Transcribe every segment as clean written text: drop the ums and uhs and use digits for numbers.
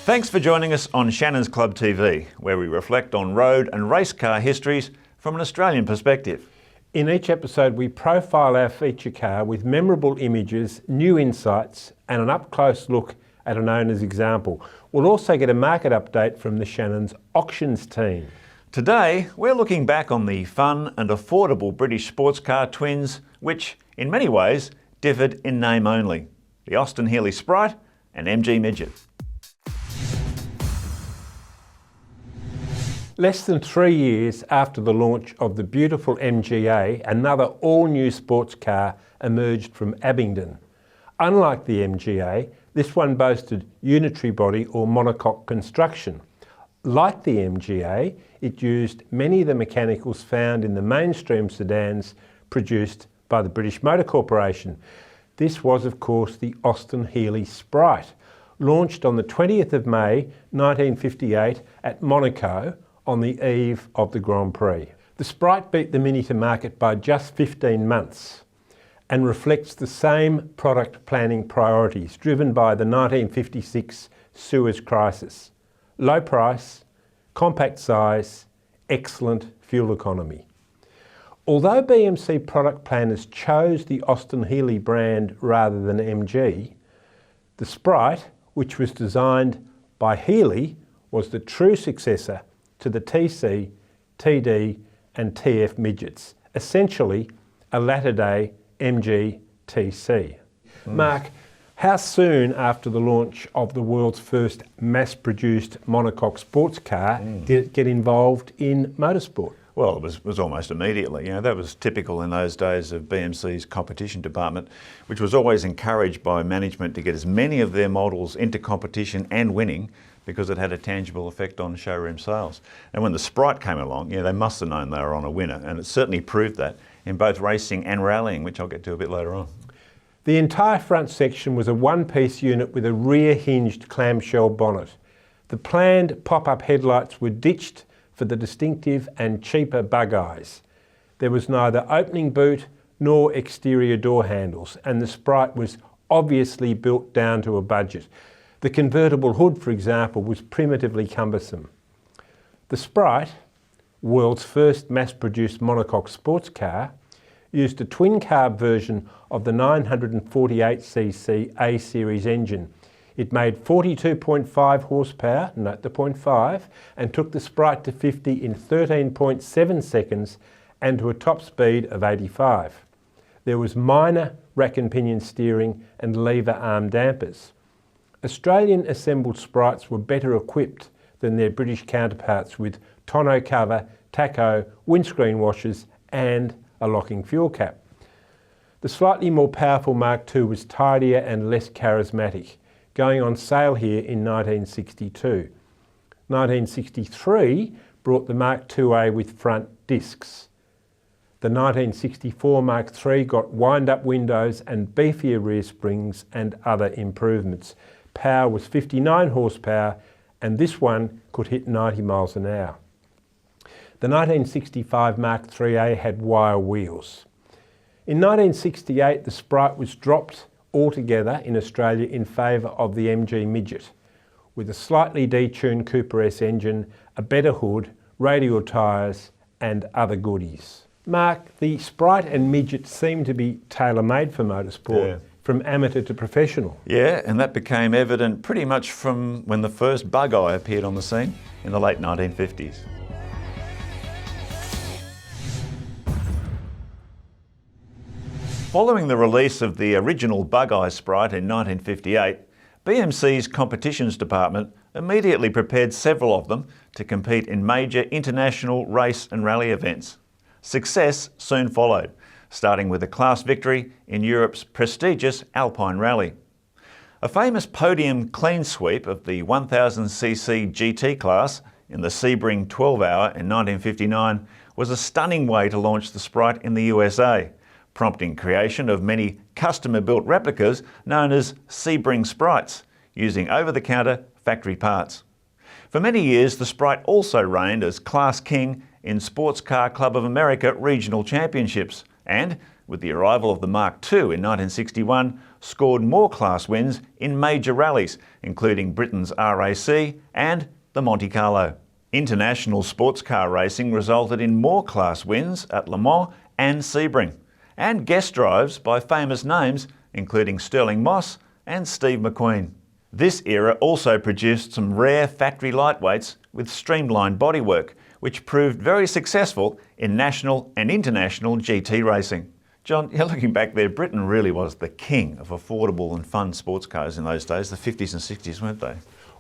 Thanks for joining us on Shannons Club TV, where we reflect on road and race car histories from an Australian perspective. In each episode, we profile our feature car with memorable images, new insights, and an up-close look at an owner's example. We'll also get a market update from the Shannons auctions team. Today, we're looking back on the fun and affordable British sports car twins, which, in many ways, differed in name only: the Austin-Healey Sprite and MG Midget. Less than 3 years after the launch of the beautiful MGA, another all-new sports car emerged from Abingdon. Unlike the MGA, this one boasted unitary body or monocoque construction. Like the MGA, it used many of the mechanicals found in the mainstream sedans produced by the British Motor Corporation. This was, of course, the Austin-Healey Sprite, launched on the 20th of May 1958 at Monaco, on the eve of the Grand Prix. The Sprite beat the Mini to market by just 15 months and reflects the same product planning priorities driven by the 1956 Suez crisis: low price, compact size, excellent fuel economy. Although BMC product planners chose the Austin-Healey brand rather than MG, the Sprite, which was designed by Healey, was the true successor to the TC, TD and TF midgets, essentially a latter-day MG TC. Mark, how soon after the launch of the world's first mass-produced monocoque sports car did it get involved in motorsport? Well, it was almost immediately. That was typical in those days of BMC's competition department, which was always encouraged by management to get as many of their models into competition and winning, because it had a tangible effect on showroom sales. And when the Sprite came along, they must have known they were on a winner, and it certainly proved that in both racing and rallying, which I'll get to a bit later on. The entire front section was a one-piece unit with a rear-hinged clamshell bonnet. The planned pop-up headlights were ditched for the distinctive and cheaper bug eyes. There was neither opening boot nor exterior door handles, and the Sprite was obviously built down to a budget. The convertible hood, for example, was primitively cumbersome. The Sprite, world's first mass-produced monocoque sports car, used a twin-carb version of the 948cc A-series engine. It made 42.5 horsepower, note the 0.5, and took the Sprite to 50 in 13.7 seconds and to a top speed of 85. There was minor rack and pinion steering and lever arm dampers. Australian assembled Sprites were better equipped than their British counterparts with tonneau cover, tacho, windscreen washers and a locking fuel cap. The slightly more powerful Mark II was tidier and less charismatic, going on sale here in 1962. 1963 brought the Mark IIA with front discs. The 1964 Mark III got wind-up windows and beefier rear springs and other improvements. Power was 59 horsepower, and this one could hit 90 miles an hour. The 1965 Mark IIIA had wire wheels. In 1968, the Sprite was dropped altogether in Australia in favour of the MG Midget, with a slightly detuned Cooper S engine, a better hood, radial tyres and other goodies. Mark, the Sprite and Midget seem to be tailor-made for motorsport. From amateur to professional. Yeah, and that became evident pretty much from when the first bug eye appeared on the scene in the late 1950s. Following the release of the original bug eye Sprite in 1958, BMC's competitions department immediately prepared several of them to compete in major international race and rally events. Success soon followed, starting with a class victory in Europe's prestigious Alpine Rally. A famous podium clean sweep of the 1000cc GT class in the Sebring 12-hour in 1959 was a stunning way to launch the Sprite in the USA, prompting creation of many customer-built replicas known as Sebring Sprites, using over-the-counter factory parts. For many years, the Sprite also reigned as class king in Sports Car Club of America regional championships, and with the arrival of the Mark II in 1961, scored more class wins in major rallies, including Britain's RAC and the Monte Carlo. International sports car racing resulted in more class wins at Le Mans and Sebring, and guest drives by famous names including Sterling Moss and Steve McQueen. This era also produced some rare factory lightweights with streamlined bodywork, which proved very successful in national and international GT racing. John, looking back there, Britain really was the king of affordable and fun sports cars in those days, the 50s and 60s, weren't they?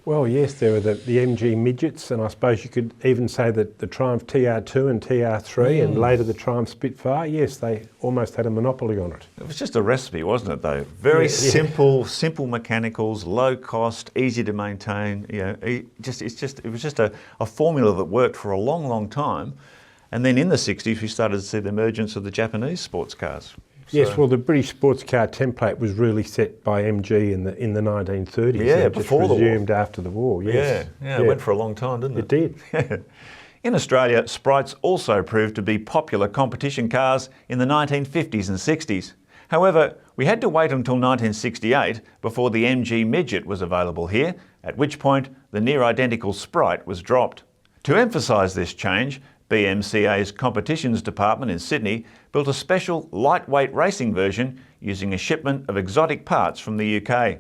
Well, yes, there were the MG Midgets, and I suppose you could even say that the Triumph TR2 and TR3 and later the Triumph Spitfire, yes, they almost had a monopoly on it. It was just a recipe, wasn't it, though? Very simple mechanicals, low cost, easy to maintain. You know, it was just a formula that worked for a long, long time. And then in the 60s, we started to see the emergence of the Japanese sports cars. Yes, well, the British sports car template was really set by MG in the 1930s. Yeah, and before the war. Resumed after the war, yes. Yeah, it went for a long time, didn't it? It did. In Australia, Sprites also proved to be popular competition cars in the 1950s and 60s. However, we had to wait until 1968 before the MG Midget was available here, at which point the near-identical Sprite was dropped. To emphasise this change, BMCA's competitions department in Sydney built a special lightweight racing version using a shipment of exotic parts from the UK.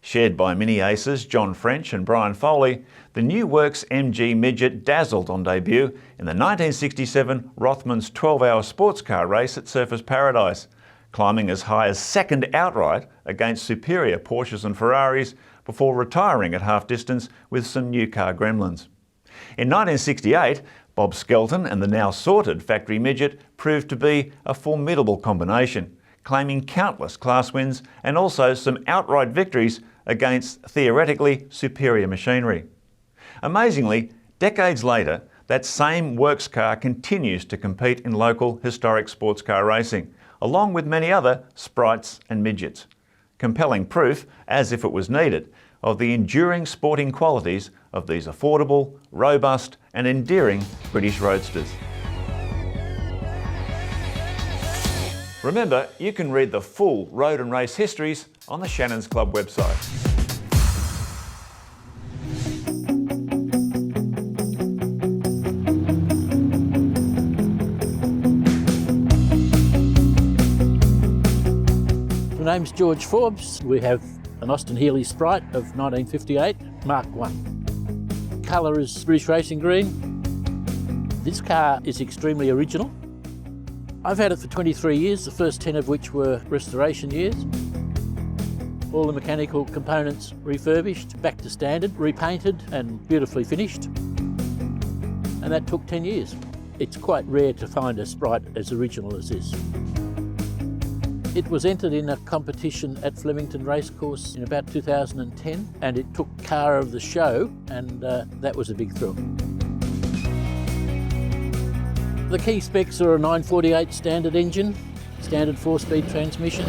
Shared by mini aces John French and Brian Foley, the new Works MG Midget dazzled on debut in the 1967 Rothmans 12-hour sports car race at Surfers Paradise, climbing as high as second outright against superior Porsches and Ferraris before retiring at half distance with some new car gremlins. In 1968, Bob Skelton and the now sorted factory Midget proved to be a formidable combination, claiming countless class wins and also some outright victories against theoretically superior machinery. Amazingly, decades later, that same works car continues to compete in local historic sports car racing, along with many other Sprites and Midgets. Compelling proof, as if it was needed, of the enduring sporting qualities of these affordable, robust and endearing British roadsters. Remember, you can read the full road and race histories on the Shannons Club website. My name's George Forbes. We have an Austin-Healey Sprite of 1958, Mark I. Colour is British Racing Green. This car is extremely original. I've had it for 23 years, the first 10 of which were restoration years. All the mechanical components refurbished, back to standard, repainted and beautifully finished. And that took 10 years. It's quite rare to find a Sprite as original as this. It was entered in a competition at Flemington Racecourse in about 2010, and it took Car of the Show, and that was a big thrill. The key specs are a 948 standard engine, standard 4-speed transmission,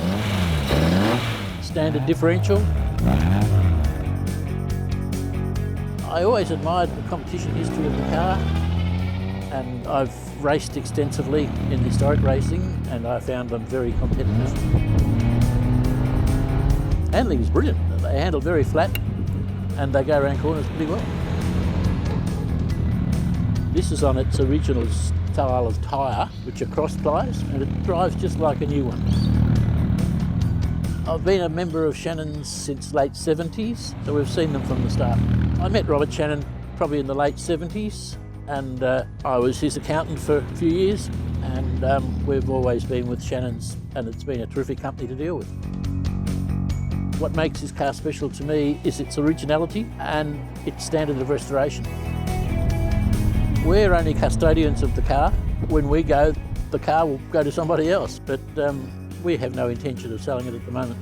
standard differential. I always admired the competition history of the car, and I've raced extensively in historic racing and I found them very competitive. Handling is brilliant. They handle very flat and they go around corners pretty well. This is on its original style of tyre, which are cross plies, and it drives just like a new one. I've been a member of Shannons since late 70s, so we've seen them from the start. I met Robert Shannon probably in the late 70s, and I was his accountant for a few years, and we've always been with Shannons, and it's been a terrific company to deal with. What makes this car special to me is its originality and its standard of restoration. We're only custodians of the car. When we go, the car will go to somebody else, but we have no intention of selling it at the moment.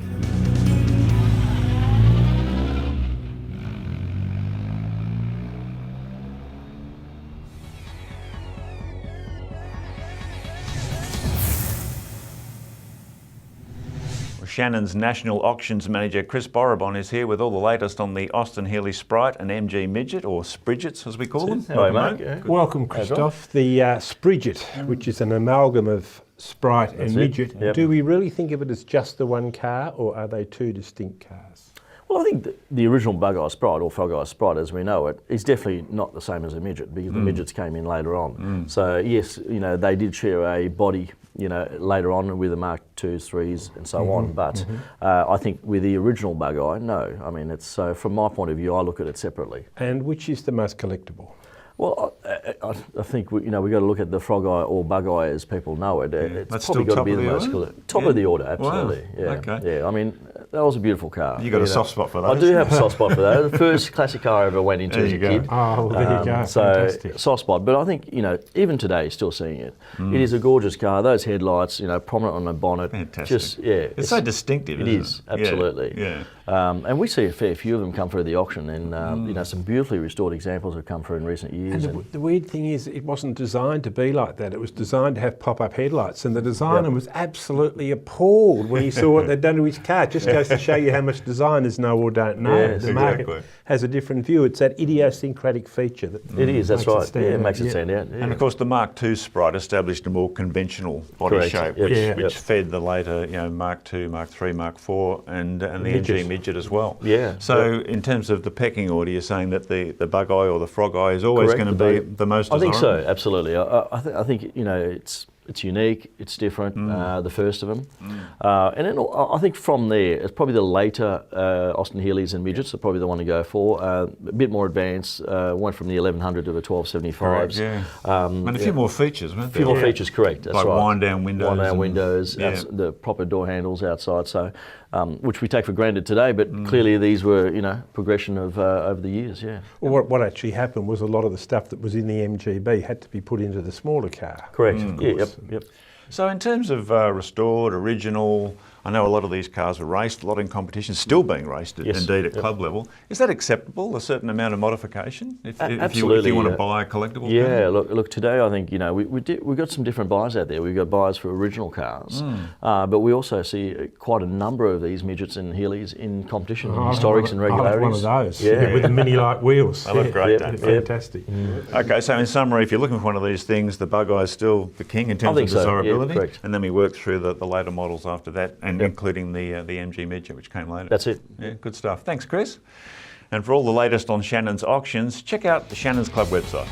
Shannons National Auctions Manager Chris Borrabon is here with all the latest on the Austin-Healey Sprite and MG Midget, or Spridgets as we call them. Hi, Mark. Welcome, Christoph. The Spridget, which is an amalgam of Sprite and it. Midget. Yep. Do we really think of it as just the one car, or are they two distinct cars? Well, I think the original Bug-Eye Sprite, or Frog-Eye Sprite as we know it, is definitely not the same as a Midget, because the Midgets came in later on. So yes, they did share a body, later on with the Mark 2s, 3s and so on, but I think with the original Bug-Eye, no. I mean, it's from my point of view, I look at it separately. And which is the most collectible? Well, I think we've got to look at the Frog-Eye or Bug-Eye as people know it. It's That's probably still got to be the most top of the order, absolutely. Wow. Yeah, Okay. yeah. I mean, that was a beautiful car. You got a soft spot for those. I do have a soft spot for that. The first classic car I ever went into as a kid. Oh, well, there you go. So Fantastic. soft spot, but I think even today, still seeing it. It is a gorgeous car. Those headlights, prominent on the bonnet. Fantastic. Just It's so distinctive. It is, absolutely. Yeah. And we see a fair few of them come through the auction, and some beautifully restored examples have come through in recent years. And the weird thing is, it wasn't designed to be like that. It was designed to have pop-up headlights, and the designer was absolutely appalled when he saw what they'd done to his car. It just goes to show you how much designers know or don't know. Yes, the market exactly. has a different view. It's that idiosyncratic feature that It is, that's right. stand Yeah, it out. makes it stand out. Yeah. And of course, the Mark II Sprite established a more conventional body Correct. shape, Yep. which fed the later, Mark II, Mark III, Mark IV, and the MG Midget as well. Yeah. So, in terms of the pecking order, you're saying that the Bug-Eye or the Frog-Eye is always Correct, going to be the most I think desirable? so, absolutely. I think it's unique, it's different, the first of them. And then I think from there, it's probably the later Austin-Healeys and Midgets are probably the one to go for. A bit more advanced, went from the 1100 to the 1275s. Correct, yeah. And a few more features, weren't A few there? more features, correct, that's Like right. wind-down windows. Wind-down and- windows, yeah. the proper door handles outside, so which we take for granted today, but clearly these were, progression of over the years, yeah. Well, what actually happened was a lot of the stuff that was in the MGB had to be put into the smaller car. Correct, yep. So in terms of restored, original, I know a lot of these cars were raced, a lot in competition, still being raced, Yes. indeed, at club level. Is that acceptable, a certain amount of modification, if Absolutely, you want to yeah. buy a collectible Yeah, car? look. Today, I think we've got some different buyers out there. We've got buyers for original cars, but we also see quite a number of these Midgets and Healeys in competition, historics and I have regularities. one of those, Yeah. with the mini-light wheels. They look great, Yep, don't yep. they? Fantastic. Okay, so in summary, if you're looking for one of these things, the Bug-Eye is still the king in terms of think so, yeah, desirability, correct. and then we work through the later models after that, and including the MG Midget, which came later. That's it. Yeah, good stuff. Thanks, Chris. And for all the latest on Shannons auctions, check out the Shannons Club website.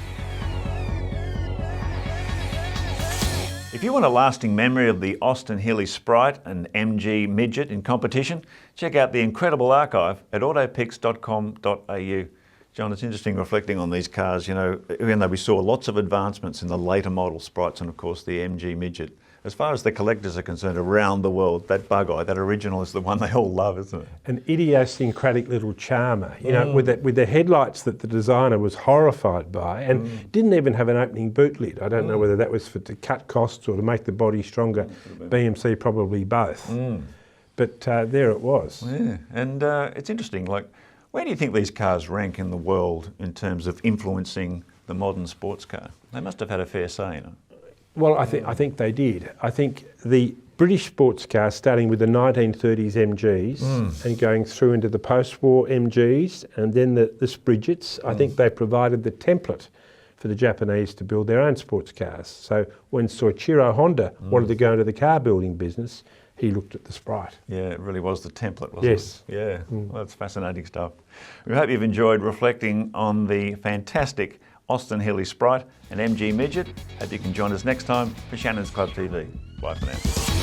If you want a lasting memory of the Austin-Healey Sprite and MG Midget in competition, check out the incredible archive at autopics.com.au. John, it's interesting reflecting on these cars, even though we saw lots of advancements in the later model Sprites and of course the MG Midget. As far as the collectors are concerned around the world, that Bug-Eye, that original is the one they all love, isn't it? An idiosyncratic little charmer, with the headlights that the designer was horrified by, and didn't even have an opening boot lid. I don't know whether that was to cut costs or to make the body stronger. BMC probably both. But there it was. Yeah, and it's interesting, where do you think these cars rank in the world in terms of influencing the modern sports car? They must have had a fair say, Well, I think they did. I think the British sports cars, starting with the 1930s MGs and going through into the post-war MGs and then the Midgets, I think they provided the template for the Japanese to build their own sports cars. So when Soichiro Honda wanted to go into the car building business, he looked at the Sprite. Yeah, it really was the template, wasn't Yes. it? Yeah, well, that's fascinating stuff. We hope you've enjoyed reflecting on the fantastic Austin-Healey Sprite and MG Midget. Hope you can join us next time for Shannons Club TV. Bye for now.